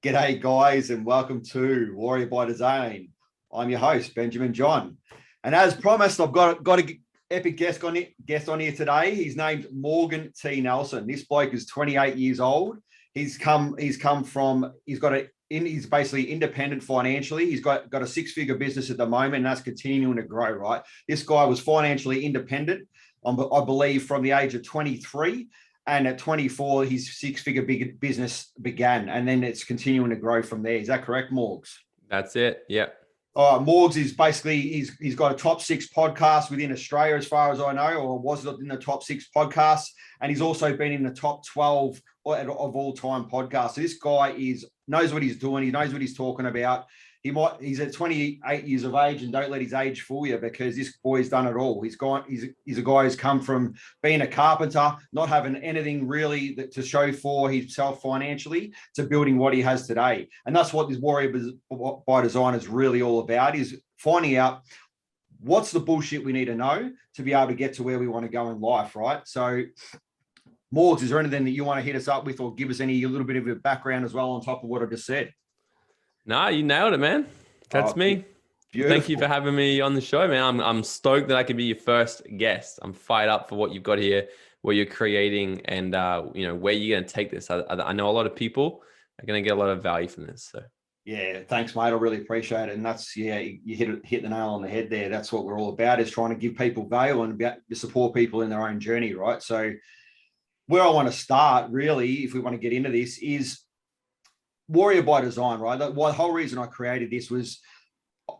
G'day, guys, and welcome to Warrior by Design. I'm your host, Benjamin John. And as promised, I've got an epic guest on here today. His name's Morgan T. Nelson. This bloke is 28 years old. He's basically independent financially. He's got a six-figure business at the moment, and that's continuing to grow, right? This guy was financially independent, I believe, from the age of 23. And at 24, his six-figure business began, and then it's continuing to grow from there. Is that correct, Morgs? That's it. Yeah. Morgs is basically, he's got a top 6 podcast within Australia, as far as I know, or was in the top 6 podcasts. And he's also been in the top 12 of all time podcasts. So this guy knows what he's doing. He knows what he's talking about. He's at 28 years of age, and don't let his age fool you, because this boy's done it all. He's a guy who's come from being a carpenter, not having anything really to show for himself financially, to building what he has today. And that's what this Warrior by Design is really all about, is finding out what's the bullshit we need to know to be able to get to where we want to go in life, right? So, Morgs, is there anything that you want to hit us up with, or give us a little bit of a background as well on top of what I just said? Nah, you nailed it, man. That's me. Beautiful. Thank you for having me on the show, man. I'm stoked that I can be your first guest. I'm fired up for what you've got here, what you're creating, and where you're going to take this. I know a lot of people are going to get a lot of value from this. So yeah, thanks, mate. I really appreciate it. And that's, you hit the nail on the head there. That's what we're all about, is trying to give people value and support people in their own journey, right? So where I want to start, really, if we want to get into this, is Warrior by Design, right? The whole reason I created this was,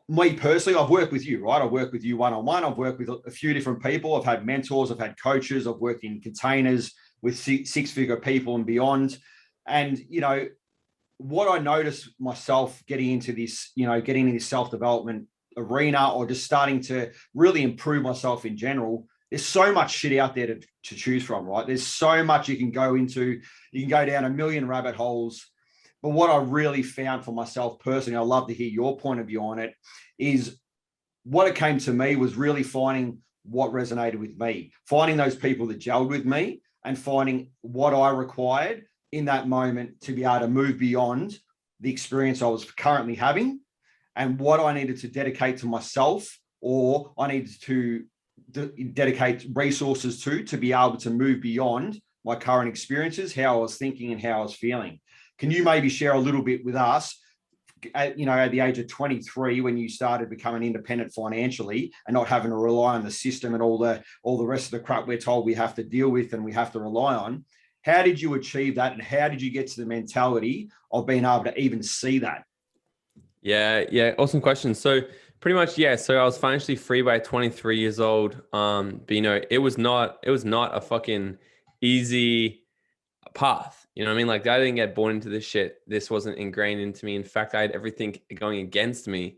me personally, I've worked with you, right? I've worked with you one-on-one. I've worked with a few different people. I've had mentors. I've had coaches. I've worked in containers with six-figure people and beyond. And, what I noticed myself getting into this self-development arena, or just starting to really improve myself in general, there's so much shit out there to choose from, right? There's so much you can go into. You can go down a million rabbit holes. But what I really found for myself personally, I'd love to hear your point of view on it, is what it came to me was really finding what resonated with me, finding those people that gelled with me, and finding what I required in that moment to be able to move beyond the experience I was currently having, and what I needed to dedicate to myself, or I needed to dedicate resources to be able to move beyond my current experiences, how I was thinking and how I was feeling. Can you maybe share a little bit with us, at the age of 23, when you started becoming independent financially and not having to rely on the system and all the rest of the crap we're told we have to deal with and we have to rely on? How did you achieve that, and how did you get to the mentality of being able to even see that? Yeah, awesome question. So pretty much, yeah. So I was financially free by 23 years old. But it was not a fucking easy path. You know what I mean? Like, I didn't get born into this shit. This wasn't ingrained into me. In fact, I had everything going against me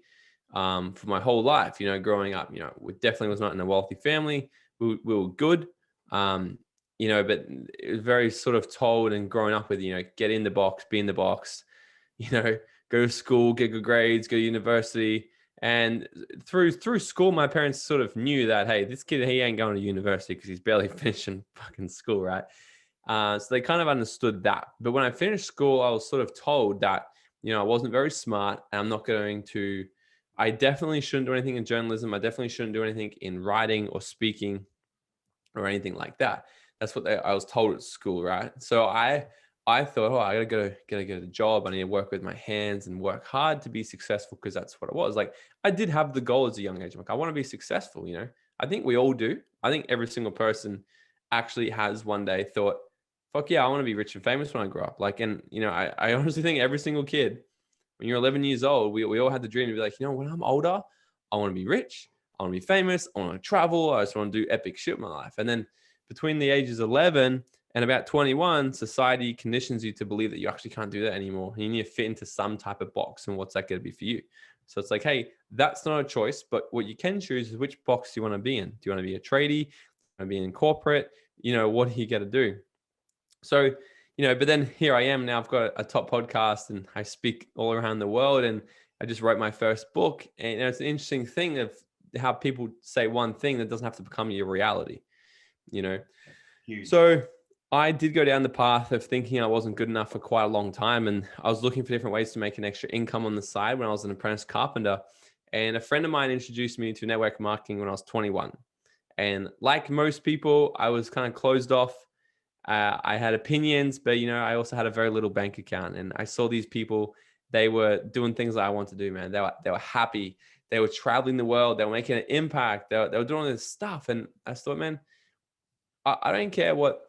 for my whole life. Growing up, we definitely was not in a wealthy family. We were good, but it was very sort of told and growing up with, get in the box, be in the box, go to school, get good grades, go to university. And through school, my parents sort of knew that, hey, this kid, he ain't going to university because he's barely finishing fucking school, right? So they kind of understood that. But when I finished school, I was sort of told that, I wasn't very smart, and I definitely shouldn't do anything in journalism. I definitely shouldn't do anything in writing or speaking or anything like that. That's what I was told at school, right? So I thought, I gotta get a job. I need to work with my hands and work hard to be successful, because that's what it was. Like, I did have the goal as a young age. I'm like, I want to be successful, I think we all do. I think every single person actually has one day thought, fuck yeah, I want to be rich and famous when I grow up. Like, and I honestly think every single kid, when you're 11 years old, we all had the dream to be like, when I'm older, I want to be rich, I want to be famous, I want to travel, I just want to do epic shit in my life. And then between the ages of 11 and about 21, society conditions you to believe that you actually can't do that anymore. You need to fit into some type of box, and what's that going to be for you? So it's like, hey, that's not a choice, but what you can choose is which box you want to be in. Do you want to be a tradie? Do you want to be in corporate? What do you got to do? So, but then here I am now. I've got a top podcast and I speak all around the world, and I just wrote my first book. And it's an interesting thing of how people say one thing that doesn't have to become your reality, Huge. So I did go down the path of thinking I wasn't good enough for quite a long time. And I was looking for different ways to make an extra income on the side when I was an apprentice carpenter. And a friend of mine introduced me to network marketing when I was 21. And like most people, I was kind of closed off. I had opinions, but I also had a very little bank account. And I saw these people, they were doing things that I want to do, man. They were happy. They were traveling the world. They were making an impact. They were doing all this stuff. And I thought, man, I don't care what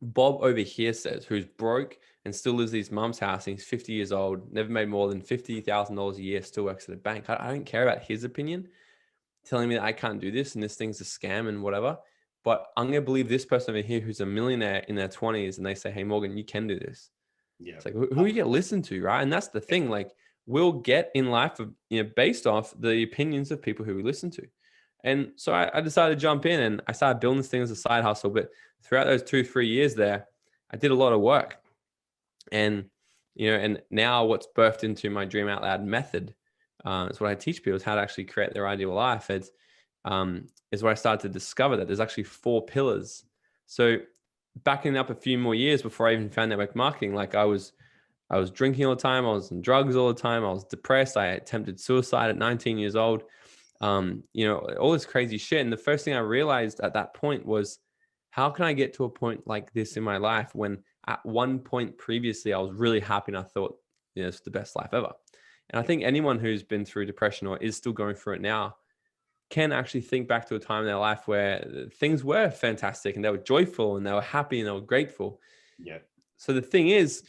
Bob over here says, who's broke and still lives at his mum's house, and he's 50 years old, never made more than $50,000 a year, still works at a bank. I don't care about his opinion telling me that I can't do this and this thing's a scam and whatever. But I'm going to believe this person over here who's a millionaire in their 20s and they say, hey, Morgan, you can do this. Yeah. It's like, who you get listened to, right? And that's the thing. Like, we'll get in life, based off the opinions of people who we listen to. And so I decided to jump in and I started building this thing as a side hustle. But throughout those 2-3 years there, I did a lot of work. And, and now what's birthed into my Dream Out Loud method is what I teach people, is how to actually create their ideal life. It's is where I started to discover that there's actually 4 pillars. So backing up a few more years before I even found network marketing, like I was drinking all the time. I was on drugs all the time. I was depressed. I attempted suicide at 19 years old. All this crazy shit. And the first thing I realized at that point was, how can I get to a point like this in my life when at one point previously I was really happy and I thought, it's the best life ever. And I think anyone who's been through depression or is still going through it now can actually think back to a time in their life where things were fantastic and they were joyful and they were happy and they were grateful. Yeah. So the thing is,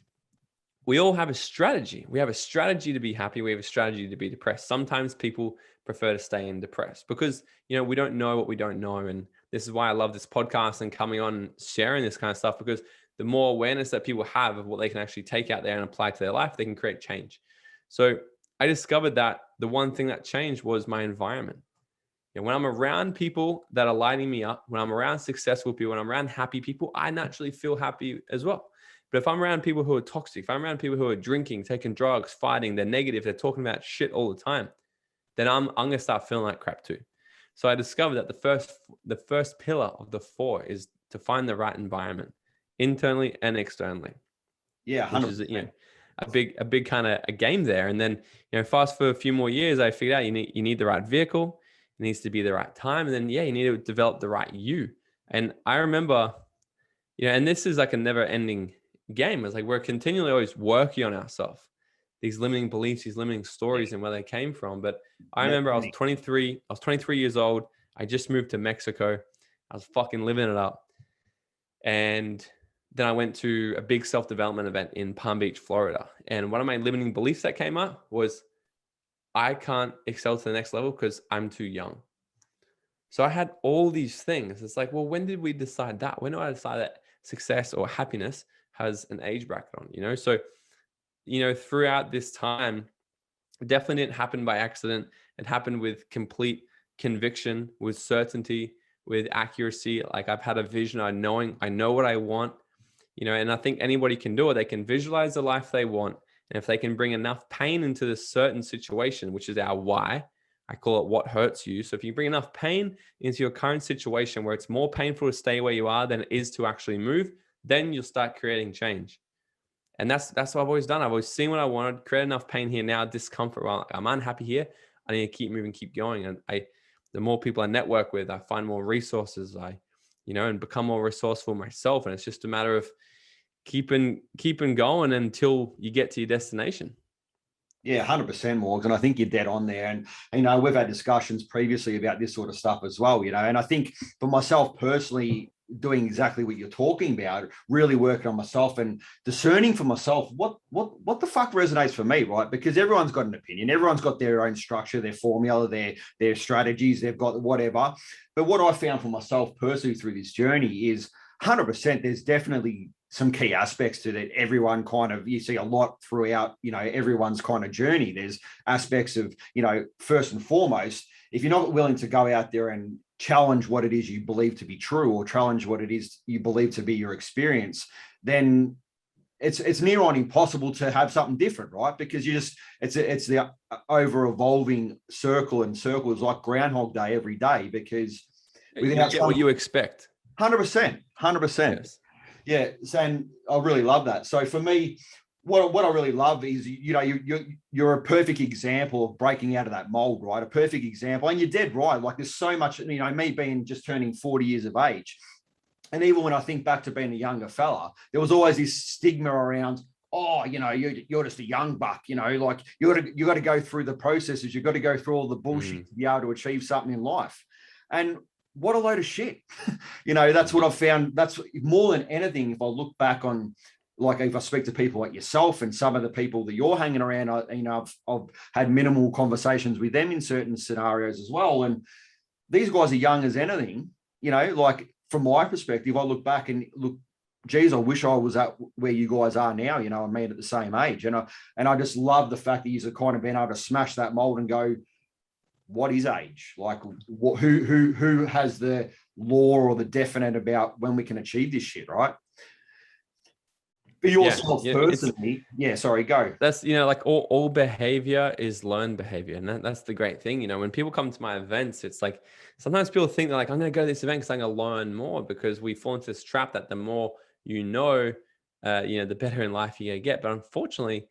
we all have a strategy. We have a strategy to be happy. We have a strategy to be depressed. Sometimes people prefer to stay in depressed because, we don't know what we don't know. And this is why I love this podcast and coming on and sharing this kind of stuff, because the more awareness that people have of what they can actually take out there and apply to their life, they can create change. So I discovered that the one thing that changed was my environment. When I'm around people that are lighting me up, when I'm around successful people, when I'm around happy people, I naturally feel happy as well. But if I'm around people who are toxic, if I'm around people who are drinking, taking drugs, fighting, they're negative, they're talking about shit all the time, then I'm going to start feeling like crap too. So I discovered that the first pillar of the 4 is to find the right environment, internally and externally. Yeah, 100%. Which is, a big kind of a game there. And then, fast for a few more years, I figured out you need the right vehicle. It needs to be the right time. And then, you need to develop the right you. And I remember, and this is like a never ending game. It's like we're continually always working on ourselves, these limiting beliefs, these limiting stories and where they came from. But I remember I was 23 years old. I just moved to Mexico. I was fucking living it up. And then I went to a big self-development event in Palm Beach, Florida. And one of my limiting beliefs that came up was, I can't excel to the next level because I'm too young. So I had all these things. It's like, well, when did we decide that? When did I decide that success or happiness has an age bracket on, So, throughout this time, it definitely didn't happen by accident. It happened with complete conviction, with certainty, with accuracy. Like I've had a vision, I know what I want, and I think anybody can do it. They can visualize the life they want. And if they can bring enough pain into this certain situation, which is our why, I call it what hurts you. So if you bring enough pain into your current situation where it's more painful to stay where you are than it is to actually move, then you'll start creating change. And that's what I've always done. I've always seen what I wanted, create enough pain here now, discomfort. Well, I'm unhappy here. I need to keep moving, keep going. And the more people I network with, I find more resources. And become more resourceful myself. And it's just a matter of keeping going until you get to your destination. Yeah, 100% Morgan. I think you're dead on there. And, we've had discussions previously about this sort of stuff as well, and I think for myself personally, doing exactly what you're talking about, really working on myself and discerning for myself what the fuck resonates for me, right? Because everyone's got an opinion, everyone's got their own structure, their formula, their strategies, they've got whatever. But what I found for myself personally through this journey is 100%, there's definitely some key aspects to that. Everyone kind of, you see a lot throughout, everyone's kind of journey. There's aspects of, first and foremost, if you're not willing to go out there and challenge what it is you believe to be true, or challenge what it is you believe to be your experience, then it's near on impossible to have something different, right? Because it's the over evolving circle, and circle is like Groundhog Day every day, because you get what you expect. 100%. Yes. Yeah, and I really love that. So for me, what I really love is, you're a perfect example of breaking out of that mold, right? A perfect example. And you're dead right. Like there's so much, me being just turning 40 years of age. And even when I think back to being a younger fella, there was always this stigma around, oh, you're just a young buck, like you got to go through the processes. You've got to go through all the bullshit to be able to achieve something in life. And what a load of shit. That's what I've found. That's more than anything. If I look back on, like, if I speak to people like yourself and some of the people that you're hanging around, I've had minimal conversations with them in certain scenarios as well. And these guys are young as anything, like from my perspective, I look back and look, geez, I wish I was at where you guys are now, I mean, at the same age. And I just love the fact that you've kind of been able to smash that mold and go, what is age? Like, who has the law or the definite about when we can achieve this shit, right? For yourself personally, sorry, go. That's, like all behavior is learned behavior. And that's the great thing. When people come to my events, it's like, sometimes people think they're like, I'm going to go to this event because I'm going to learn more, because we fall into this trap that the more the better in life you're going to get. But unfortunately,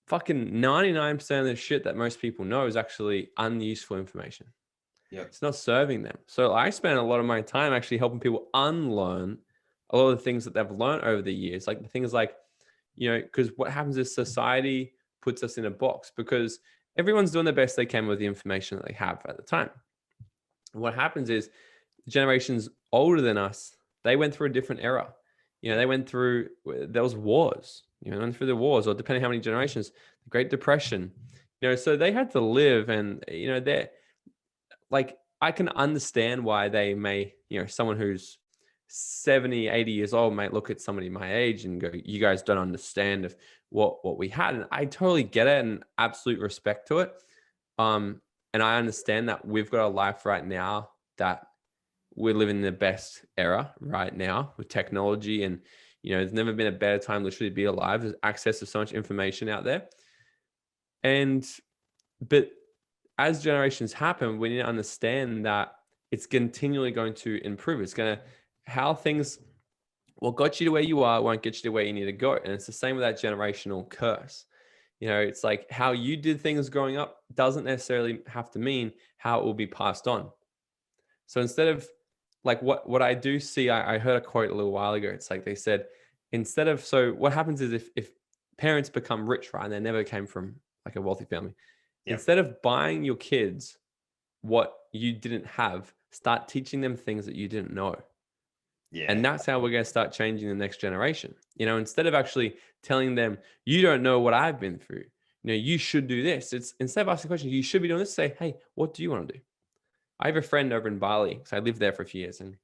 fucking 99% of the shit that most people know is actually unuseful information. Yeah. It's not serving them. So I spend a lot of my time actually helping people unlearn a lot of the things that they've learned over the years. Like the things like, because what happens is society puts us in a box because everyone's doing the best they can with the information that they have at the time. And what happens is generations older than us, they went through a different era. They went through, there was wars, went through the wars, or depending how many generations, the Great Depression, so they had to live, and, they're like, I can understand why they may, someone who's 70, 80 years old might look at somebody my age and go, you guys don't understand of what we had. And I totally get it, and absolute respect to it. And I understand that we've got a life right now that we're living in the best era right now with technology, and there's never been a better time literally to be alive. There's access to so much information out there. But as generations happen, we need to understand that it's continually going to improve. It's going to, what got you to where you are won't get you to where you need to go. And it's the same with that generational curse. It's like how you did things growing up doesn't necessarily have to mean how it will be passed on. So instead of, like, what I do see, I heard a quote a little while ago. It's like they said, so what happens is if parents become rich, right, and they never came from like a wealthy family, instead of buying your kids what you didn't have, start teaching them things that you didn't know. Yeah. And that's how we're going to start changing the next generation. Instead of actually telling them, you don't know what I've been through, you should do this. It's instead of asking questions, you should be doing this. Say, hey, what do you want to do? I have a friend over in Bali, so I lived there for a few years, and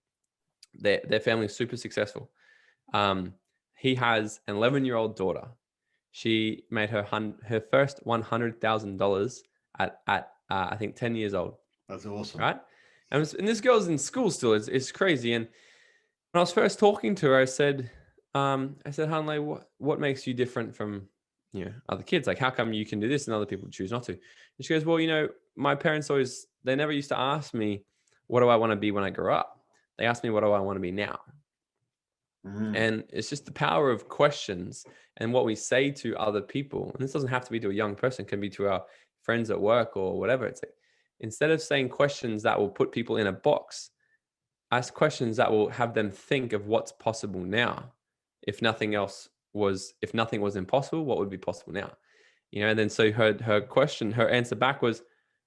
their family is super successful. He has an 11-year-old daughter. She made her first $100,000 at I think 10 years old. That's awesome, right? And this girl's in school still. It's crazy. And when I was first talking to her, I said, Hanley, what makes you different from other kids? Like, how come you can do this and other people choose not to? And she goes, well, my parents they never used to ask me, what do I want to be when I grow up? They asked me, what do I want to be now? Mm-hmm. And it's just the power of questions and what we say to other people. And this doesn't have to be to a young person, it can be to our friends at work or whatever. It's like, instead of saying questions that will put people in a box, ask questions that will have them think of what's possible now. If nothing was impossible, what would be possible now? And then so her answer back was,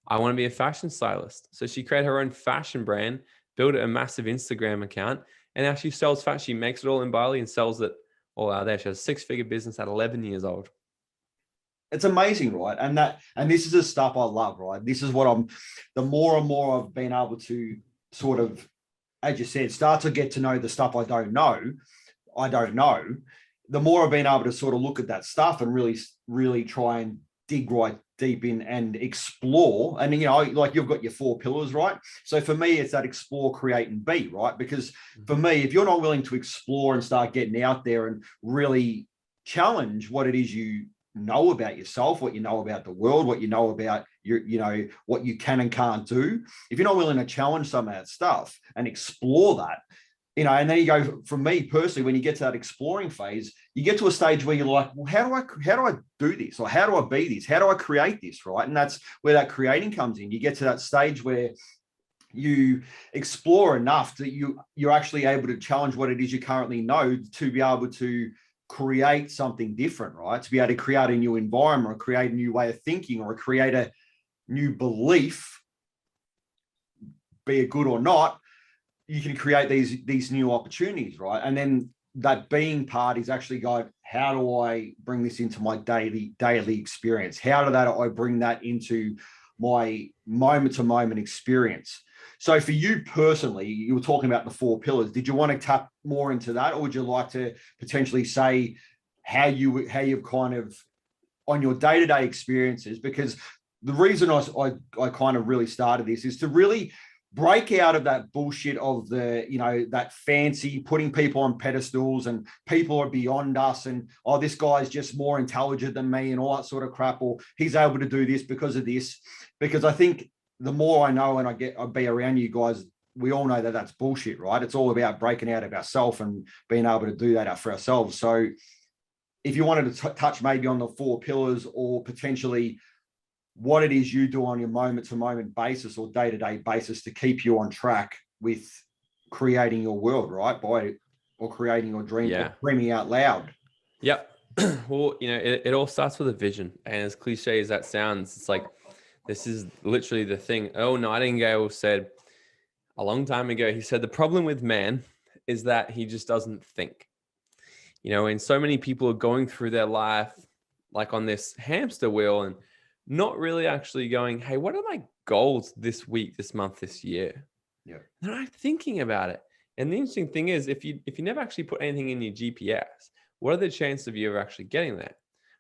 I want to be a fashion stylist. So she created her own fashion brand, built a massive Instagram account, and now she sells fashion. She makes it all in Bali and sells it all out there. She has a 6-figure business at 11 years old. It's amazing, right? And this is the stuff I love, right? This is what the more and more I've been able to sort of, as you said, start to get to know the stuff I don't know, the more I've been able to sort of look at that stuff and really, really try and dig right deep in and explore. And, like you've got your 4 pillars, right? So for me, it's that explore, create, and be, right? Because for me, if you're not willing to explore and start getting out there and really challenge what it is you know about yourself, what you know about the world, what you know about what you can and can't do, if you're not willing to challenge some of that stuff and explore that, and then you go, from me personally, when you get to that exploring phase, you get to a stage where you're like, well, how do I do this? Or how do I be this? How do I create this? Right. And that's where that creating comes in. You get to that stage where you explore enough that you're actually able to challenge what it is you currently know to be able to create something different, right? To be able to create a new environment or create a new way of thinking or create a new belief, be it good or not. You can create these new opportunities, right? And then that being part is actually going, how do I bring this into my daily experience? How do I bring that into my moment to moment experience? So for you personally, you were talking about the 4 pillars. Did you want to tap more into that, or would you like to potentially say how you've kind of on your day-to-day experiences? Because the reason I kind of really started this is to really break out of that bullshit of that fancy putting people on pedestals and people are beyond us and, oh, this guy's just more intelligent than me and all that sort of crap, or he's able to do this because of this. Because I think the more I know and I be around you guys, we all know that that's bullshit, right? It's all about breaking out of ourselves and being able to do that for ourselves. So if you wanted to touch maybe on the 4 pillars, or potentially what it is you do on your moment to moment basis or day-to-day basis to keep you on track with creating your world, right? Or creating your dream, or dreaming out loud. Yep. Well, it all starts with a vision. And as cliche as that sounds, it's like, this is literally the thing. Earl Nightingale said a long time ago, he said, the problem with man is that he just doesn't think. And so many people are going through their life like on this hamster wheel and not really actually going, hey, what are my goals this week, this month, this year? Yeah. They're not thinking about it. And the interesting thing is, if you never actually put anything in your GPS, what are the chances of you ever actually getting there?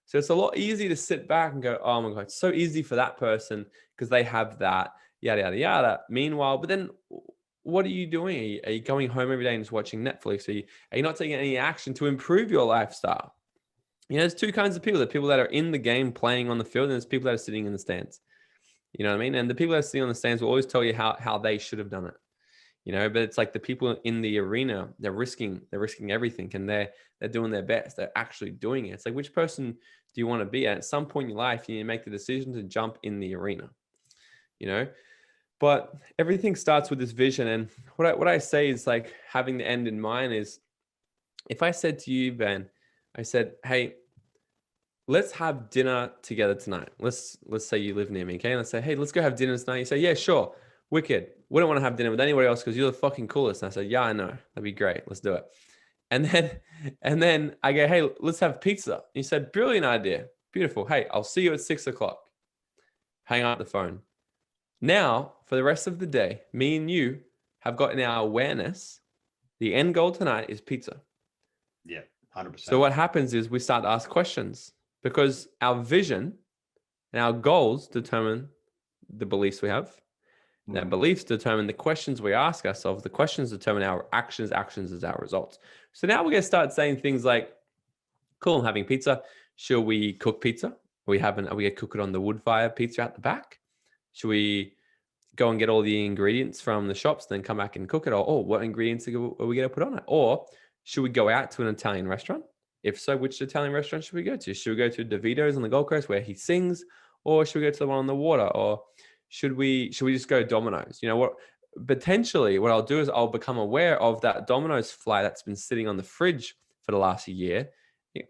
So it's a lot easier to sit back and go, oh my God, it's so easy for that person because they have that, yada, yada, yada. Meanwhile, but then what are you doing? Are you going home every day and just watching Netflix? Are you not taking any action to improve your lifestyle? There's 2 kinds of people. There are people that are in the game playing on the field, and there's people that are sitting in the stands. You know what I mean? And the people that are sitting on the stands will always tell you how they should have done it. But it's like the people in the arena, they're risking everything, and they're doing their best. They're actually doing it. It's like, which person do you want to be at some point in your life? You need to make the decision to jump in the arena, but everything starts with this vision. And what I say is, like, having the end in mind is, if I said to you, Ben, I said, hey, let's have dinner together tonight. Let's say you live near me, okay? And let's say, hey, let's go have dinner tonight. You say, yeah, sure. Wicked. We don't want to have dinner with anybody else because you're the fucking coolest. And I said, yeah, I know. That'd be great. Let's do it. And then I go, hey, let's have pizza. You said, brilliant idea. Beautiful. Hey, I'll see you at 6:00. Hang up the phone. Now, for the rest of the day, me and you have gotten our awareness. The end goal tonight is pizza. Yeah, 100%. So what happens is we start to ask questions, because our vision and our goals determine the beliefs we have. And our beliefs determine the questions we ask ourselves. The questions determine our actions. Actions is our results. So now we're going to start saying things like, cool, I'm having pizza. Should we cook pizza? Are we going to cook it on the wood fire pizza out the back? Should we go and get all the ingredients from the shops, then come back and cook it? Or what ingredients are we going to put on it? Or should we go out to an Italian restaurant? If so, which Italian restaurant should we go to? Should we go to DeVito's on the Gold Coast where he sings? Or should we go to the one on the water? Or should we just go Domino's? Potentially what I'll do is I'll become aware of that Domino's fly that's been sitting on the fridge for the last year.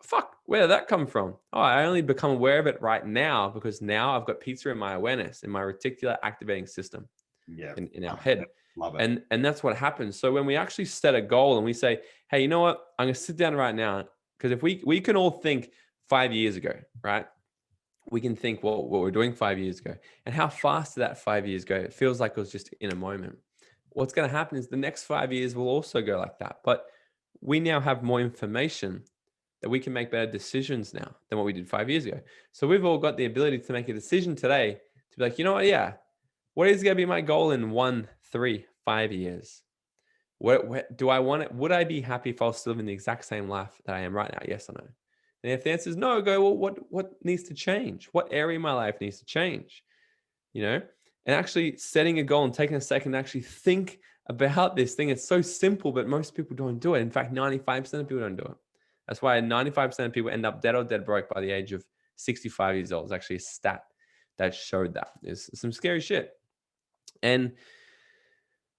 Fuck, where did that come from? Oh, I only become aware of it right now because now I've got pizza in my awareness, in my reticular activating system, in our head. Love it. And that's what happens. So when we actually set a goal and we say, hey, you know what? I'm going to sit down right now. Because if we can all think 5 years ago, right? We can think, well, what we're doing 5 years ago and how fast did that 5 years go? It feels like it was just in a moment. What's going to happen is the next 5 years will also go like that. But we now have more information that we can make better decisions now than what we did 5 years ago. So we've all got the ability to make a decision today to be like, you know what? Yeah. What is going to be my goal in 1, 3, 5 years? What do I want it? Would I be happy if I was still living the exact same life that I am right now? Yes or no? And if the answer is no, go, well, what needs to change? What area of my life needs to change? And actually setting a goal and taking a second to actually think about this thing. It's so simple, but most people don't do it. In fact, 95% of people don't do it. That's why 95% of people end up dead or dead broke by the age of 65 years old. It's actually a stat that showed that. It's some scary shit. And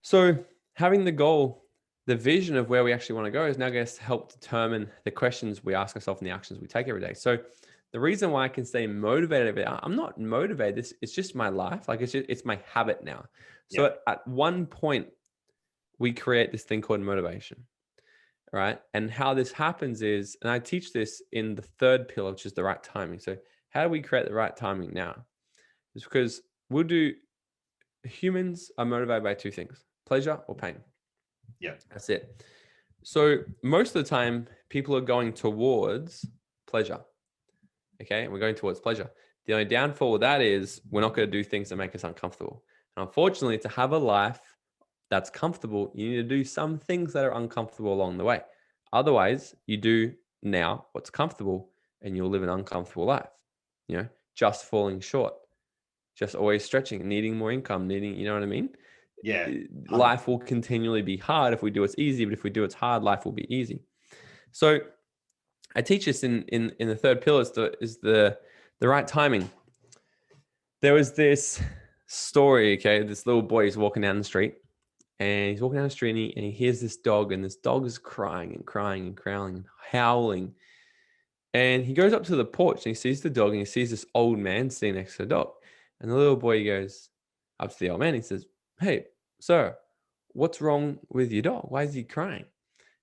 so having the goal, the vision of where we actually want to go is now going to help determine the questions we ask ourselves and the actions we take every day. So the reason why I can stay motivated, I'm not motivated. It's just my life. Like it's my habit now. So at one point, we create this thing called motivation, right? And how this happens is, and I teach this in the third pillar, which is the right timing. So how do we create the right timing now? It's because humans are motivated by two things, pleasure or pain. Yeah. That's it. So most of the time, people are going towards pleasure. Okay. We're going towards pleasure. The only downfall with that is we're not going to do things that make us uncomfortable. And unfortunately, to have a life that's comfortable, you need to do some things that are uncomfortable along the way. Otherwise, you do now what's comfortable and you'll live an uncomfortable life, just falling short, just always stretching, needing more income, you know what I mean? Yeah. Life will continually be hard if we do what's easy, but if we do what's hard, life will be easy. So I teach this in the third pillar is the right timing. There was this story, okay? This little boy is walking down the street and he's walking down the street and he hears this dog, and this dog is crying and crying and growling and howling. And he goes up to the porch and he sees the dog and he sees this old man sitting next to the dog. And the little boy goes up to the old man. He says, "Hey, sir, what's wrong with your dog? Why is he crying?"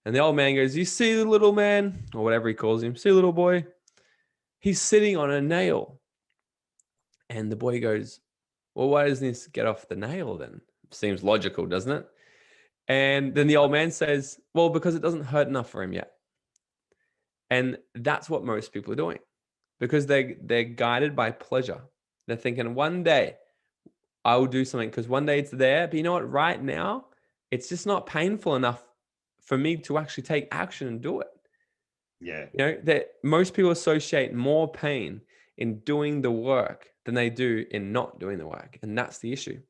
And the old man goes, "You see the little man," or whatever he calls him, "see little boy? He's sitting on a nail." And the boy goes, "Well, why doesn't this get off the nail then?" Seems logical, doesn't it? And then the old man says, "Well, because it doesn't hurt enough for him yet." And that's what most people are doing, because they're guided by pleasure. They're thinking one day I will do something because one day it's there. But you know what? Right now, it's just not painful enough for me to actually take action and do it. Yeah. That most people associate more pain in doing the work than they do in not doing the work. And that's the issue.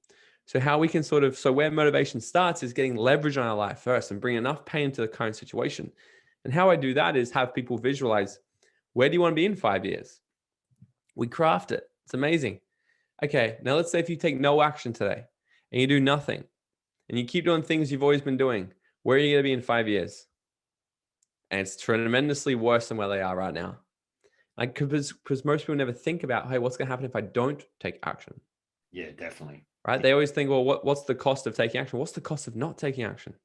So how we can where motivation starts is getting leverage on our life first and bring enough pain to the current situation. And how I do that is have people visualize, where do you want to be in 5 years? We craft it. It's amazing. Okay, now let's say if you take no action today and you do nothing and you keep doing things you've always been doing, where are you going to be in 5 years? And it's tremendously worse than where they are right now. Like, because most people never think about, hey, what's going to happen if I don't take action? Yeah, definitely. Right? They always think, well, what's the cost of taking action? What's the cost of not taking action?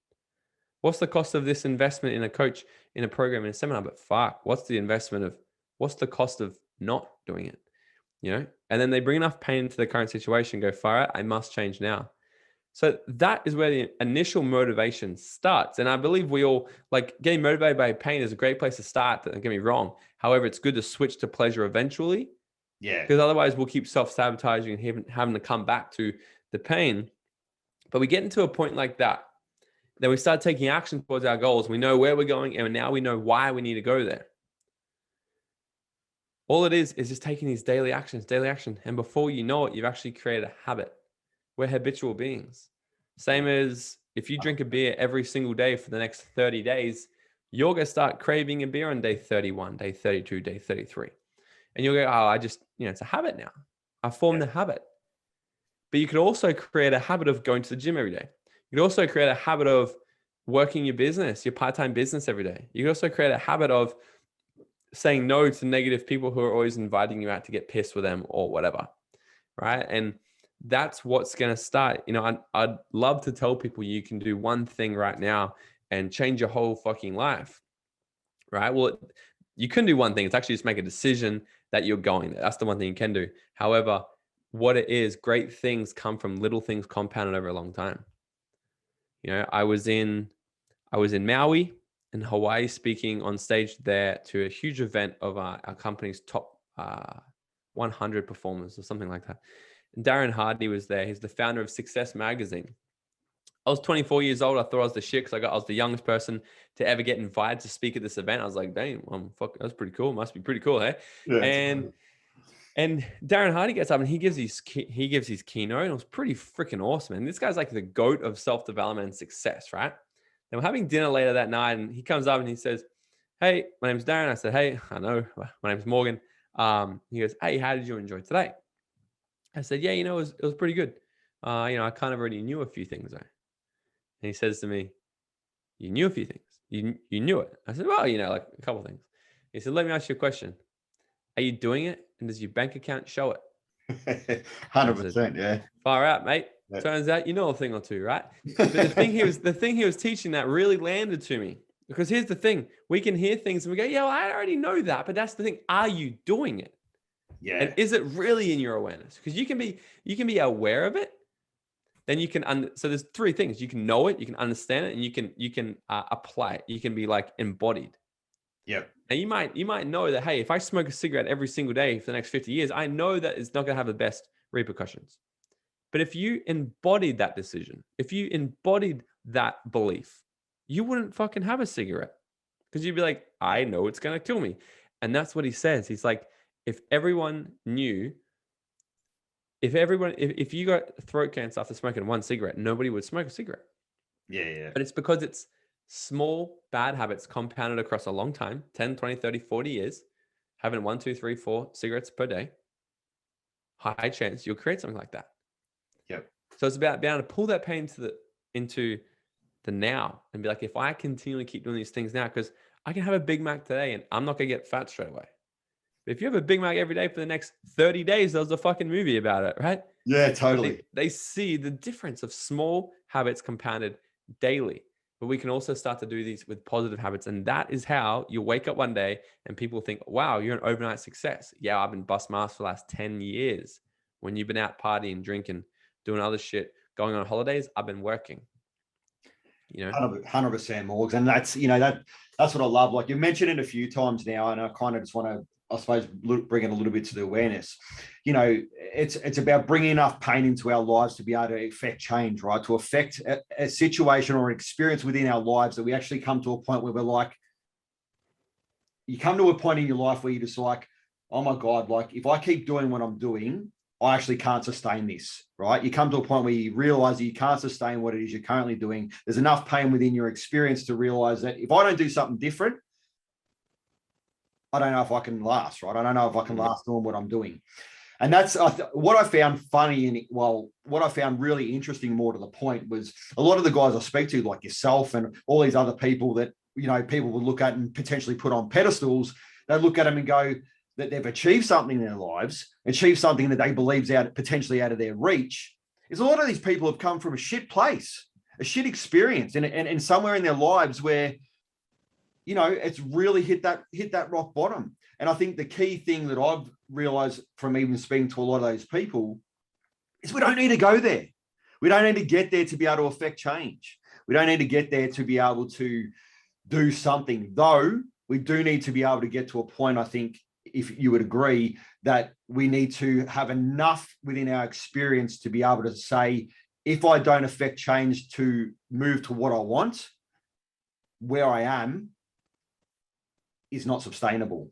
What's the cost of this investment in a coach, in a program, in a seminar? But fuck, what's the cost of not doing it? And then they bring enough pain into the current situation, go, far out, I must change now. So that is where the initial motivation starts. And I believe we all, like, getting motivated by pain is a great place to start. Don't get me wrong. However, it's good to switch to pleasure eventually. Yeah. Because otherwise we'll keep self-sabotaging and having to come back to the pain. But we get into a point like that, then we start taking action towards our goals. We know where we're going, and now we know why we need to go there. All it is just taking these daily actions. And before you know it, you've actually created a habit. We're habitual beings. Same as if you drink a beer every single day for the next 30 days, you're going to start craving a beer on day 31, day 32, day 33. And you'll go, oh, it's a habit now. I formed the habit. But you could also create a habit of going to the gym every day. You could also create a habit of working your business, your part-time business every day. You could also create a habit of saying no to negative people who are always inviting you out to get pissed with them or whatever, right? And that's what's going to start. I'd love to tell people you can do one thing right now and change your whole fucking life, right? Well, you can do one thing. It's actually just make a decision that you're going there. That's the one thing you can do. However, what it is, great things come from little things compounded over a long time. I was in Maui in Hawaii speaking on stage there to a huge event of our company's top 100 performers or something like that. And Darren Hardy was there. He's the founder of Success Magazine. I was 24 years old. I thought I was the shit because I was the youngest person to ever get invited to speak at this event. I was like, damn, fuck, that's pretty cool. Must be pretty cool, hey? Yeah, And Darren Hardy gets up and he gives his keynote, and it was pretty freaking awesome. And this guy's like the GOAT of self-development and success, right? And we're having dinner later that night, and he comes up and he says, "Hey, my name's Darren." I said, "Hey, I know, my name's Morgan." He goes, "Hey, how did you enjoy today?" I said, "Yeah, it was pretty good. I kind of already knew a few things though." And he says to me, "You knew a few things. You knew it." I said, "Well, like a couple of things." He said, "Let me ask you a question. Are you doing it? And does your bank account show it?" 100%. Yeah. Far out, mate. Yeah. Turns out you know a thing or two, right? But the thing he was teaching that really landed to me, because here's the thing: we can hear things and we go, "Yeah, well, I already know that." But that's the thing: are you doing it? Yeah. And is it really in your awareness? Because you can be aware of it. Then you can so there's three things: you can know it, you can understand it, and you can apply it. You can be like embodied. Yep. Now you might know that, hey, if I smoke a cigarette every single day for the next 50 years, I know that it's not going to have the best repercussions. But if you embodied that decision, if you embodied that belief, you wouldn't fucking have a cigarette, because you'd be like, I know it's going to kill me. And that's what he says. He's like, if everyone knew, if you got throat cancer after smoking one cigarette, nobody would smoke a cigarette. Yeah. Yeah. But it's because it's small bad habits compounded across a long time, 10, 20, 30, 40 years, having 1, 2, 3, 4 cigarettes per day. High chance you'll create something like that. Yep. So it's about being able to pull that pain into the now and be like, if I continually keep doing these things now, because I can have a Big Mac today and I'm not going to get fat straight away. But if you have a Big Mac every day for the next 30 days, there was a fucking movie about it, right? Yeah, totally. They see the difference of small habits compounded daily. But we can also start to do these with positive habits. And that is how you wake up one day and people think, wow, you're an overnight success. Yeah, I've been bust mask for the last 10 years. When you've been out partying, drinking, doing other shit, going on holidays, I've been working. 100%, Morgs. And that's what I love. Like you mentioned it a few times now, and I kind of just want to, I suppose, bring it a little bit to the awareness. It's about bringing enough pain into our lives to be able to affect change, right? To affect a situation or experience within our lives that we actually come to a point where we're like, you come to a point in your life where you're just like, oh my God, like if I keep doing what I'm doing, I actually can't sustain this, right? You come to a point where you realize that you can't sustain what it is you're currently doing. There's enough pain within your experience to realize that if I don't do something different, I don't know if I can last, right? I don't know if I can last doing what I'm doing. And that's what I found funny. And what I found really interesting, more to the point, was a lot of the guys I speak to, like yourself and all these other people that, people would look at and potentially put on pedestals. They look at them and go that they've achieved something in their lives, achieved something that they believe is potentially out of their reach. Is a lot of these people have come from a shit place, a shit experience, and somewhere in their lives where, it's really hit that rock bottom. And I think the key thing that I've realized from even speaking to a lot of those people is we don't need to go there. We don't need to get there to be able to affect change. We don't need to get there to be able to do something, though we do need to be able to get to a point, I think, if you would agree, that we need to have enough within our experience to be able to say, if I don't affect change to move to what I want, where I am is not sustainable.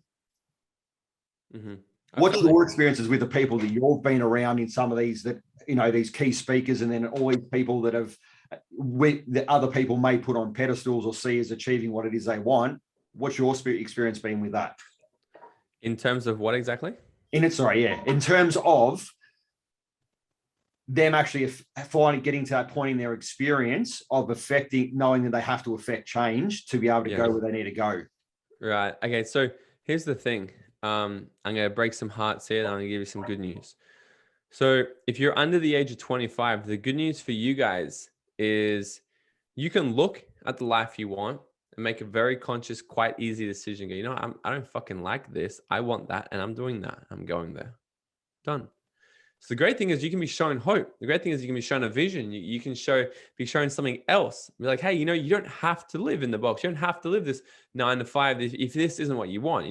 Mm-hmm. What's your experiences with the people that you've been around in some of these, that, these key speakers, and then all these people that have, the other people may put on pedestals or see as achieving what it is they want? What's your experience been with that? In terms of what exactly? In terms of them actually getting to that point in their experience of knowing that they have to affect change to be able to go where they need to go. Right. Okay. So here's the thing. I'm going to break some hearts here, and I'm going to give you some good news. So if you're under the age of 25, the good news for you guys is you can look at the life you want and make a very conscious, quite easy decision. Go, I don't fucking like this. I want that, and I'm doing that. I'm going there. Done. So the great thing is you can be shown hope. The great thing is you can be shown a vision. You can be shown something else. Be like, hey, you don't have to live in the box. You don't have to live this 9 to 5 if this isn't what you want,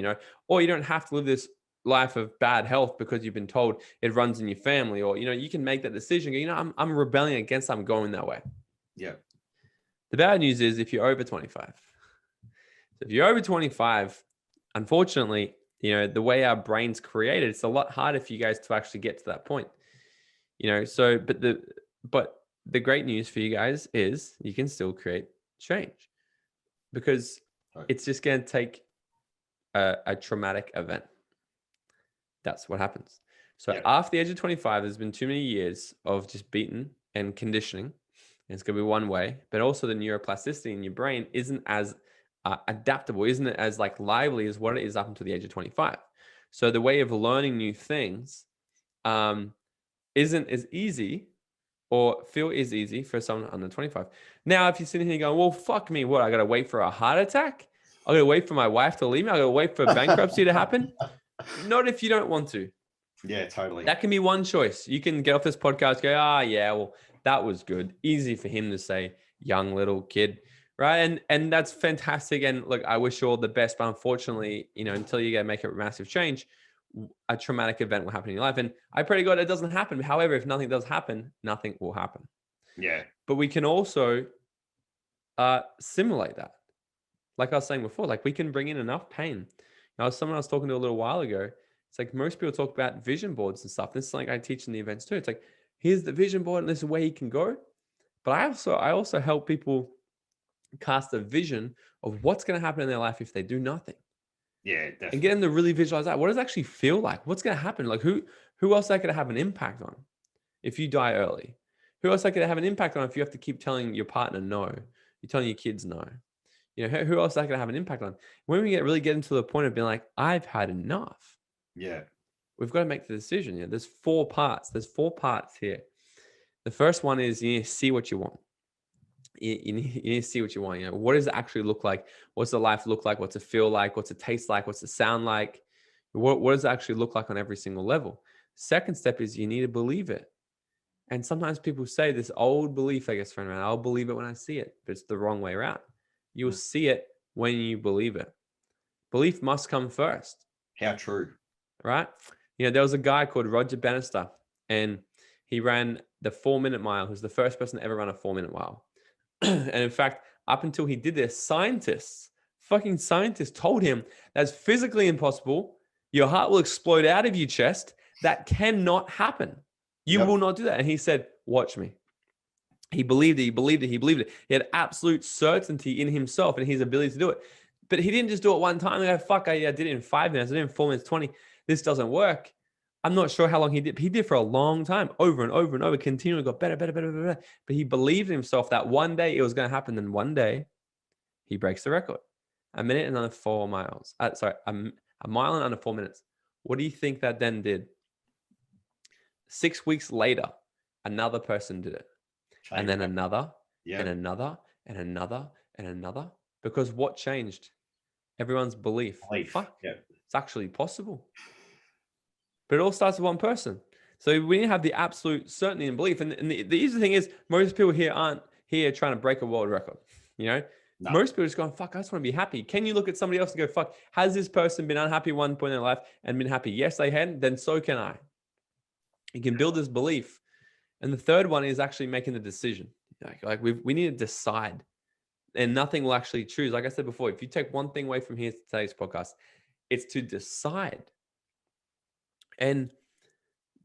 or you don't have to live this life of bad health because you've been told it runs in your family, or, you can make that decision. Go, I'm rebelling against, I'm going that way. Yeah. The bad news is if you're over 25. So if you're over 25, unfortunately, The way our brains created, it's a lot harder for you guys to actually get to that point. So but the great news for you guys is you can still create change, because Right. it's just going to take a traumatic event. That's what happens. So Yeah. after the age of 25, there's been too many years of just beaten and conditioning. And it's going to be one way, but also the neuroplasticity in your brain isn't as adaptable, isn't it as like lively as what it is up until the age of 25. So the way of learning new things isn't as easy or feel is easy for someone under 25. Now, if you're sitting here going, well, fuck me, what? I got to wait for a heart attack? I got to wait for my wife to leave me? I got to wait for bankruptcy to happen? Not if you don't want to. Yeah, totally. That can be one choice. You can get off this podcast, go, yeah, well, that was good. Easy for him to say, young little kid, right? And that's fantastic. And look, I wish you all the best, but unfortunately, until you make a massive change, a traumatic event will happen in your life. And I pray to God it doesn't happen. However, if nothing does happen, nothing will happen. Yeah. But we can also simulate that. Like I was saying before, like we can bring in enough pain. Someone I was talking to a little while ago, it's like most people talk about vision boards and stuff. This is like I teach in the events too. It's like, here's the vision board and this is where you can go. But I also help people cast a vision of what's going to happen in their life if they do nothing. Yeah, definitely. And get them to really visualize that. What does it actually feel like? What's going to happen? Like who else is that going to have an impact on if you die early? Who else is that going to have an impact on if you have to keep telling your partner no? You're telling your kids no. Who else is that going to have an impact on? When we really get into the point of being like, I've had enough. Yeah. We've got to make the decision. There's 4 parts. There's 4 parts here. The first one is you need to see what you want. You need to see what you want. What does it actually look like? What's the life look like? What's it feel like? What's it taste like? What's it sound like? What does it actually look like on every single level? Second step is you need to believe it. And sometimes people say this old belief, I guess, friend, around, I'll believe it when I see it, but it's the wrong way around. You'll see it when you believe it. Belief must come first. How true. Right? There was a guy called Roger Bannister, and he ran the 4-minute mile. He was the first person to ever run a 4-minute mile. And in fact, up until he did this, fucking scientists told him that's physically impossible. Your heart will explode out of your chest. That cannot happen. You will not do that. And he said, watch me. He believed it. He believed it. He believed it. He had absolute certainty in himself and his ability to do it. But he didn't just do it one time. Like, fuck, I did it in 5 minutes. I did it in 4 minutes, 20. This doesn't work. I'm not sure how long he did. He did for a long time, over and over and over, continually got better. But he believed in himself that one day it was going to happen. Then one day he breaks the record. A minute and under 4 miles. A mile and under 4 minutes. What do you think that then did? 6 weeks later, another person did it. And then another, and another, and another, and another. Because what changed? Everyone's belief. Fuck, it's actually possible. But it all starts with one person. So we need to have the absolute certainty and belief. And the easy thing is, most people here aren't here trying to break a world record. No. Most people are just going, fuck, I just want to be happy. Can you look at somebody else and go, fuck, has this person been unhappy at one point in their life and been happy? Yes, they had. Then so can I. You can build this belief. And the third one is actually making the decision. Like we need to decide. And nothing will actually choose. Like I said before, if you take one thing away from here today's podcast, it's to decide. And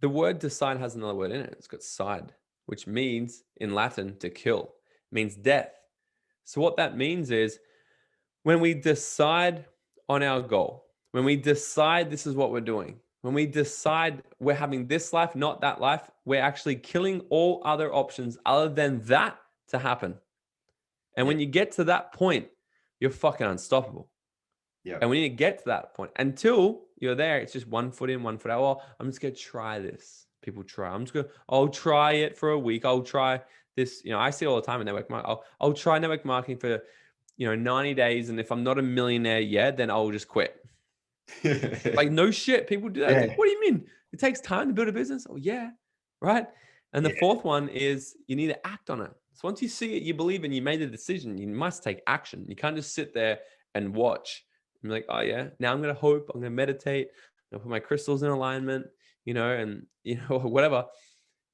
the word decide has another word in it. It's got side, which means in Latin to kill, it means death. So what that means is when we decide on our goal, when we decide this is what we're doing, when we decide we're having this life, not that life, we're actually killing all other options other than that to happen. And when you get to that point, you're fucking unstoppable. Yeah. And we need to get to that point. Until you're there, it's just 1 foot in, 1 foot out. Well, I'm just going to try this. People try. I'll try it for a week. I'll try this. I see it all the time in network marketing. I'll try network marketing for, 90 days. And if I'm not a millionaire yet, then I'll just quit. Like, no shit. People do that. Yeah. Like, what do you mean? It takes time to build a business? Oh, yeah. Right. And the fourth one is you need to act on it. So once you see it, you believe and you made a decision, you must take action. You can't just sit there and watch. I'm like, oh yeah, now I'm going to hope, I'm going to meditate, I'm going to put my crystals in alignment, and, whatever.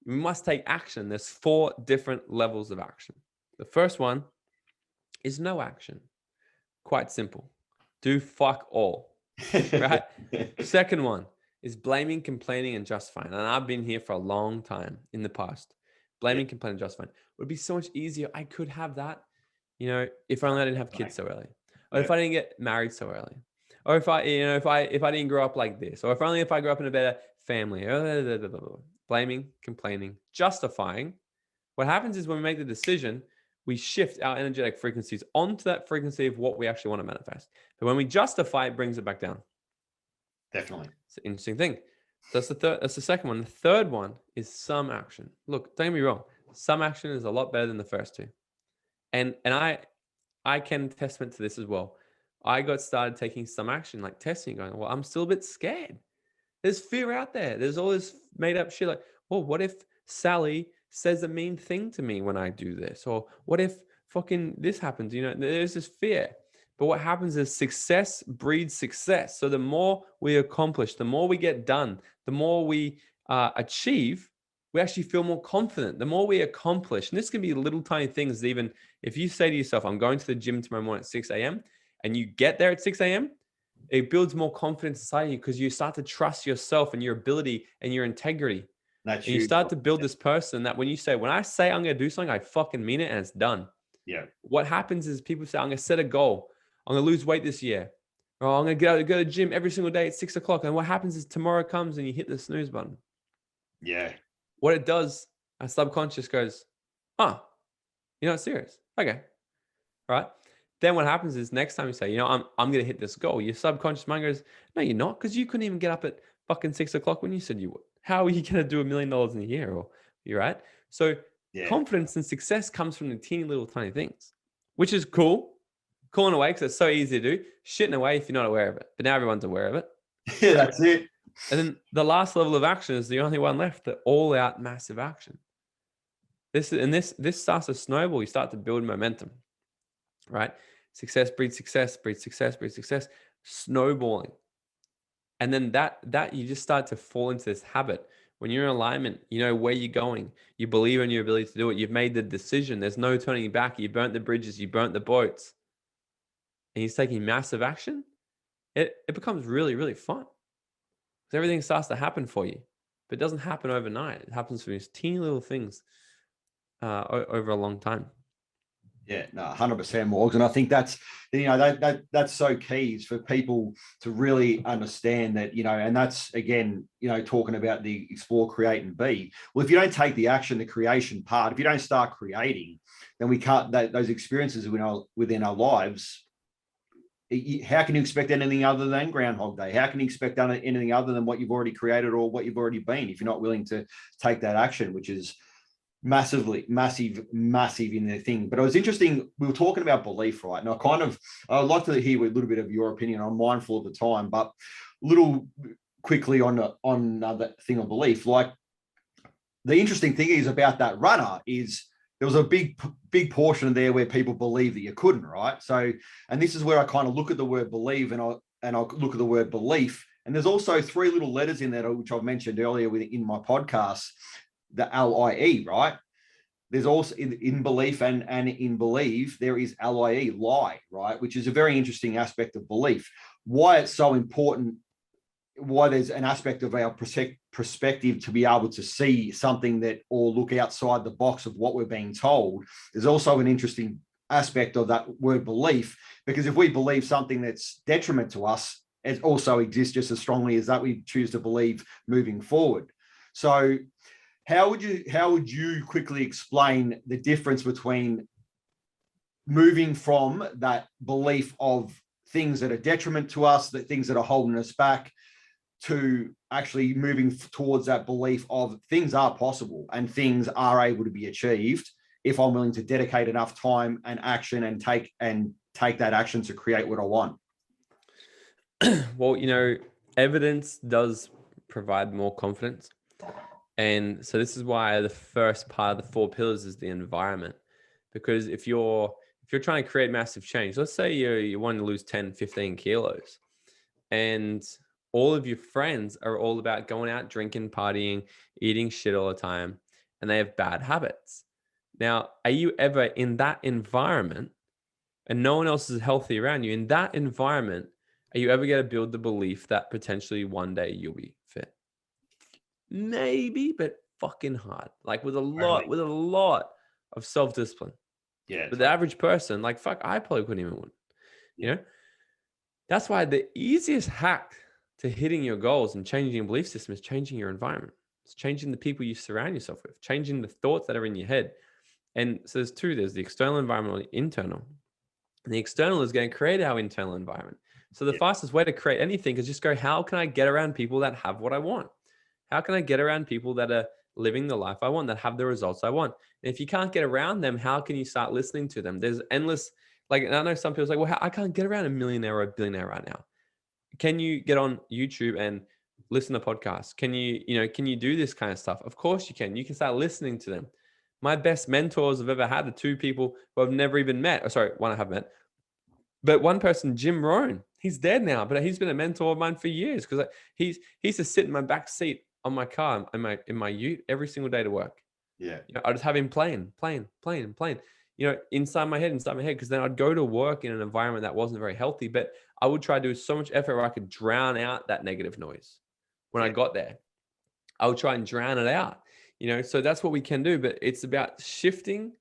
We must take action. There's 4 different levels of action. The first one is no action. Quite simple. Do fuck all. right? Second one is blaming, complaining, and justifying. And I've been here for a long time in the past. Blaming, complaining, justifying. It would be so much easier. I could have that, if only I didn't have kids so early, or if I didn't get married so early, or if I, if I didn't grow up like this, or if I grew up in a better family. Blaming, complaining, justifying. What happens is when we make the decision, we shift our energetic frequencies onto that frequency of what we actually want to manifest. But when we justify, it brings it back down. Definitely. It's an interesting thing. So that's the second one. The third one is some action. Look, don't get me wrong. Some action is a lot better than the first two. And I can testament to this as well. I got started taking some action, like testing, going, well, I'm still a bit scared. There's fear out there. There's all this made up shit like, well, what if Sally says a mean thing to me when I do this? Or what if fucking this happens? There's this fear. But what happens is success breeds success. So the more we accomplish, the more we get done, the more we achieve, we actually feel more confident. The more we accomplish, and this can be little tiny things. Even if you say to yourself, I'm going to the gym tomorrow morning at 6 a.m. and you get there at 6 a.m., it builds more confidence inside you because you start to trust yourself and your ability and your integrity. And you start to build this person that when I say I'm going to do something, I fucking mean it and it's done. Yeah. What happens is people say, I'm going to set a goal. I'm going to lose weight this year. Or I'm going to go to the gym every single day at 6 o'clock. And what happens is tomorrow comes and you hit the snooze button. Yeah. What it does, our subconscious goes, you're not serious. Okay. Right. Then what happens is next time you say, I'm going to hit this goal, your subconscious mind goes, no, you're not. Because you couldn't even get up at fucking 6 o'clock when you said you would. How are you going to do $1 million in a year? Or you're right. So confidence and success comes from the teeny little tiny things, which is cool. Cool in a way because it's so easy to do. Shit in a way if you're not aware of it. But now everyone's aware of it. Yeah, that's it. And then the last level of action is the only one left, the all-out massive action. This starts to snowball. You start to build momentum, right? Success breeds success, breeds success, breeds success, snowballing. And then that you just start to fall into this habit. When you're in alignment, you know where you're going. You believe in your ability to do it. You've made the decision. There's no turning back. You burnt the bridges. You burnt the boats. And he's taking massive action. It becomes really, really fun. Because everything starts to happen for you. But it doesn't happen overnight. It happens from these teeny little things over a long time. Yeah, no, 100% Morgs. And I think that's, that's so key is for people to really understand that, and that's, again, talking about the explore, create, and be. Well, if you don't take the action, the creation part, if you don't start creating, then we can't, those experiences within our lives, how can you expect anything other than Groundhog Day? How can you expect anything other than what you've already created or what you've already been if you're not willing to take that action, which is massive in the thing. But it was interesting. We were talking about belief, right? And I'd like to hear a little bit of your opinion. I'm mindful of the time, but little quickly on that thing of belief. Like the interesting thing is about that runner is there was a big portion there where people believe that you couldn't, right? So, and this is where I kind of look at the word believe and I'll look at the word belief. And there's also 3 little letters in there, which I've mentioned earlier in my podcast, the LIE, right? There's also in belief and in believe, there is LIE, lie, right? Which is a very interesting aspect of belief. Why it's so important, why there's an aspect of our perspective to be able to see something that or look outside the box of what we're being told. There's also an interesting aspect of that word belief, because if we believe something that's detriment to us, it also exists just as strongly as that we choose to believe moving forward. So how would you quickly explain the difference between moving from that belief of things that are detriment to us, that things that are holding us back, to actually moving towards that belief of things are possible and things are able to be achieved if I'm willing to dedicate enough time and action and take that action to create what I want? Well, evidence does provide more confidence. And so this is why the first part of the 4 pillars is the environment. Because if you're trying to create massive change, let's say you want to lose 10, 15 kilos and all of your friends are all about going out, drinking, partying, eating shit all the time, and they have bad habits. Now, are you ever in that environment and no one else is healthy around you? In that environment, Are you ever going to build the belief that potentially one day you'll be fit? Maybe, but fucking hard. Like with a lot of self-discipline. Yeah. But the average person, like, fuck, I probably couldn't even win. Yeah. You know? That's why the easiest hack to hitting your goals and changing your belief system is changing your environment. It's changing the people you surround yourself with, changing the thoughts that are in your head. And so there's two, there's the external environment or the internal. And the external is going to create our internal environment. So the fastest way to create anything is just go, how can I get around people that have what I want? How can I get around people that are living the life I want, that have the results I want? And if you can't get around them, how can you start listening to them? There's endless, like, and I know some people say, well, I can't get around a millionaire or a billionaire right now. Can you get on YouTube and listen to podcasts? Can you do this kind of stuff? Of course you can. You can start listening to them. My best mentors I've ever had are two people who I've never even met. Oh, sorry, one I have met. But one person, Jim Rohn, he's dead now, but he's been a mentor of mine for years because he used to sit in my back seat on my car in my ute every single day to work. Yeah. I just have him playing, inside my head, because then I'd go to work in an environment that wasn't very healthy, but I would try to do so much effort where I could drown out that negative noise. When I got there, I would try and drown it out, so that's what we can do, but it's about shifting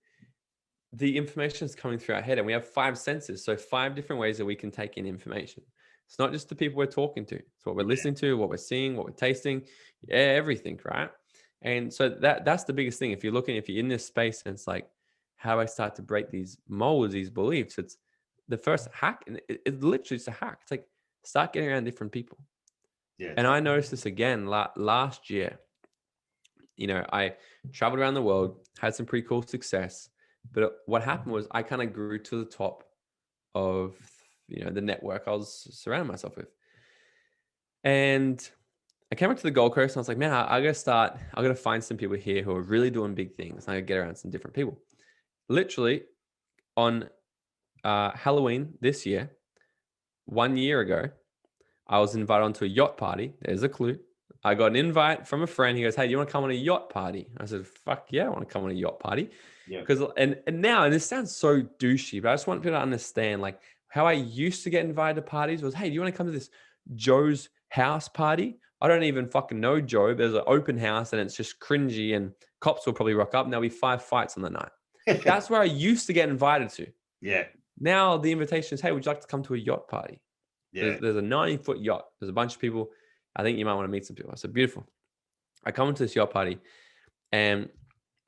the information that's coming through our head. And we have 5 senses. So 5 different ways that we can take in information. It's not just the people we're talking to. It's what we're listening to, what we're seeing, what we're tasting, everything, right? And so that's the biggest thing. If you're in this space and it's like, how do I start to break these molds, these beliefs? It's the first hack. And it literally is a hack. It's like, start getting around different people. Yeah. And I noticed this again last year. I traveled around the world, had some pretty cool success. But what happened was I kind of grew to the top of, the network I was surrounding myself with. And I came back to the Gold Coast and I was like, man, I got to find some people here who are really doing big things. I got to get around some different people. Literally on Halloween this year, 1 year ago, I was invited onto a yacht party. There's a clue. I got an invite from a friend. He goes, hey, do you want to come on a yacht party? I said, fuck yeah, I want to come on a yacht party. Yeah. Because and this sounds so douchey, but I just want people to understand, like, how I used to get invited to parties was, hey, do you want to come to this Joe's house party? I don't even fucking know Joe. There's an open house and it's just cringy and cops will probably rock up and there'll be 5 fights on the night. That's where I used to get invited to. Yeah. Now the invitation is, hey, would you like to come to a yacht party? Yeah. There's a 90-foot yacht. There's a bunch of people. I think you might want to meet some people. I said, beautiful. I come into this yacht party and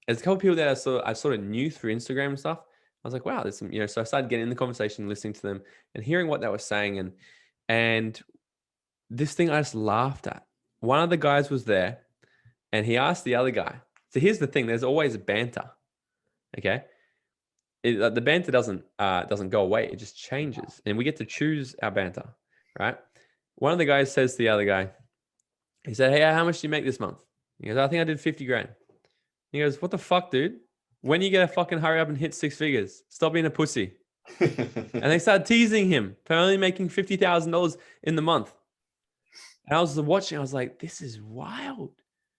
there's a couple of people that I sort of knew through Instagram and stuff. I was like, wow, there's some, so I started getting in the conversation, listening to them and hearing what they were saying. And this thing I just laughed at. One of the guys was there and he asked the other guy. So here's the thing. There's always a banter. Okay. The banter doesn't go away. It just changes and we get to choose our banter, right? One of the guys says to the other guy, he said, hey, how much do you make this month? He goes, I think I did 50 grand. He goes, what the fuck, dude? When are you going to fucking hurry up and hit 6 figures? Stop being a pussy. And they started teasing him for only making $50,000 in the month. And I was watching, I was like, this is wild.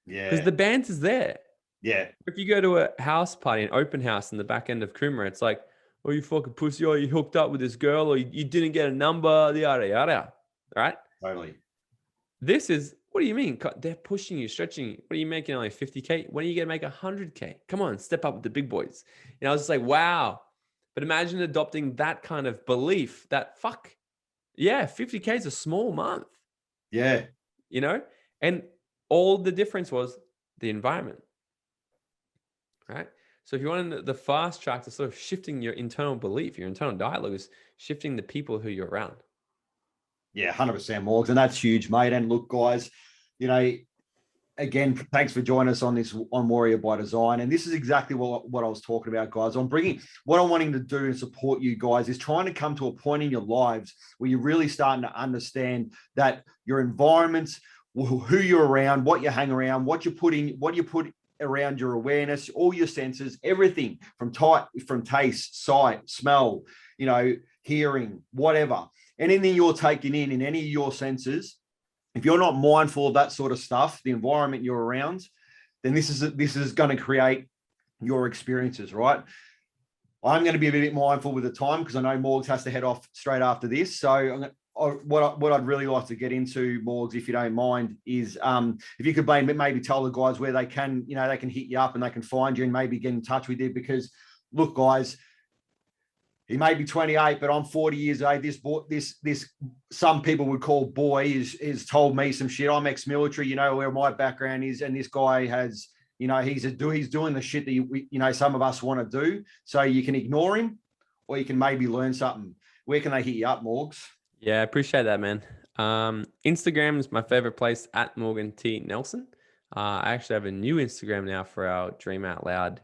Yeah. Because the banter's there. Yeah. If you go to a house party, an open house in the back end of Coomera, it's like, oh, you fucking pussy, or you hooked up with this girl, or you didn't get a number, yada, yada. All right? Totally. This is, what do you mean? They're pushing you, stretching you. What are you making, only 50K? When are you going to make 100K? Come on, step up with the big boys. I was just like, wow. But imagine adopting that kind of belief that, fuck, yeah, 50K is a small month. Yeah. And all the difference was the environment, right? So if you want the fast track to sort of shifting your internal belief, your internal dialogue is shifting the people who you're around. Yeah, 100% Morgs. And that's huge, mate. And look, guys, again, thanks for joining us on Warrior by Design. And this is exactly what I was talking about, guys. What I'm wanting to do and support you guys is trying to come to a point in your lives where you're really starting to understand that your environments, who you're around, what you hang around, what you put around your awareness, all your senses, everything from taste, sight, smell, hearing, whatever. Anything you're taking in any of your senses, if you're not mindful of that sort of stuff, the environment you're around, then this is going to create your experiences, right? I'm going to be a bit mindful with the time because I know Morgs has to head off straight after this. So what I'd really like to get into, Morgs, if you don't mind, is if you could maybe tell the guys where they can, they can hit you up and they can find you and maybe get in touch with you. Because look, guys, he may be 28, but I'm 40 years old. This some people would call boy is told me some shit. I'm ex-military, where my background is, and this guy has, he's doing the shit that some of us want to do. So you can ignore him, or you can maybe learn something. Where can they hit you up, Morgs? Yeah, I appreciate that, man. Instagram is my favorite place, at Morgan T. Nelson. I actually have a new Instagram now for our Dream Out Loud.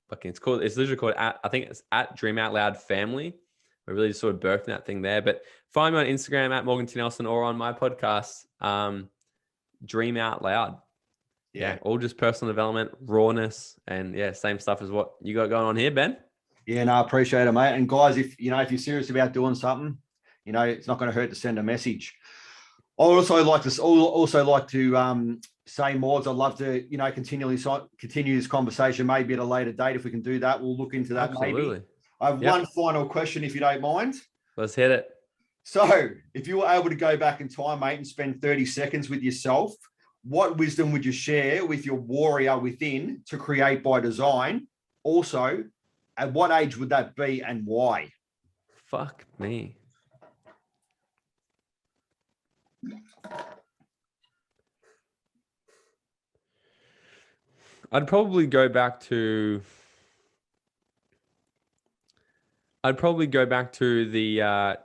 It's literally called I think it's at Dream Out Loud Family. We're really just sort of birthing that thing there. But find me on Instagram at Morgan T. Nelson, or on my podcast, Dream Out Loud. Yeah, all just personal development, rawness, and same stuff as what you got going on here, Ben. Yeah, no, I appreciate it, mate. And guys, if you're serious about doing something, it's not going to hurt to send a message. I also like to say, Morgs, I'd love to continue this conversation maybe at a later date. If we can do that, we'll look into that. Absolutely. Maybe. I have one final question, if you don't mind. Let's hit it. So if you were able to go back in time, mate, and spend 30 seconds with yourself, what wisdom would you share with your warrior within to create by design? Also, at what age would that be and why? Fuck me. I'd probably go back to the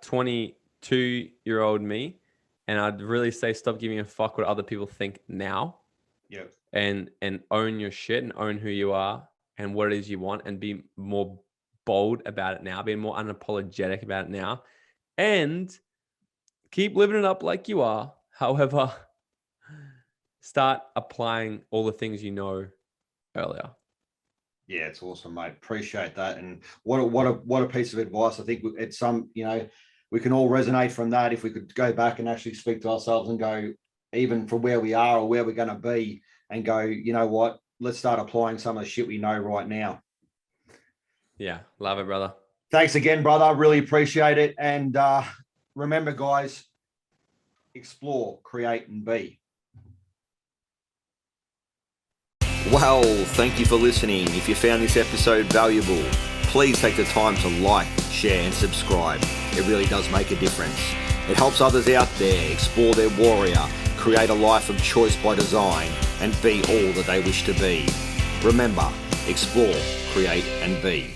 22-year-old me, and I'd really say stop giving a fuck what other people think now. Yeah. And own your shit and own who you are and what it is you want, and be more bold about it now, be more unapologetic about it now, and keep living it up like you are. However, start applying all the things you know earlier. Yeah, it's awesome, mate. Appreciate that. And what a piece of advice. I think it's we can all resonate from that. If we could go back and actually speak to ourselves and go, even from where we are or where we're going to be, and go, you know what, let's start applying some of the shit we know right now. Yeah, love it, brother. Thanks again, brother. Really appreciate it. And remember, guys, explore, create, and be. Well, thank you for listening. If you found this episode valuable, please take the time to like, share, and subscribe. It really does make a difference. It helps others out there explore their warrior, create a life of choice by design, and be all that they wish to be. Remember, explore, create, and be.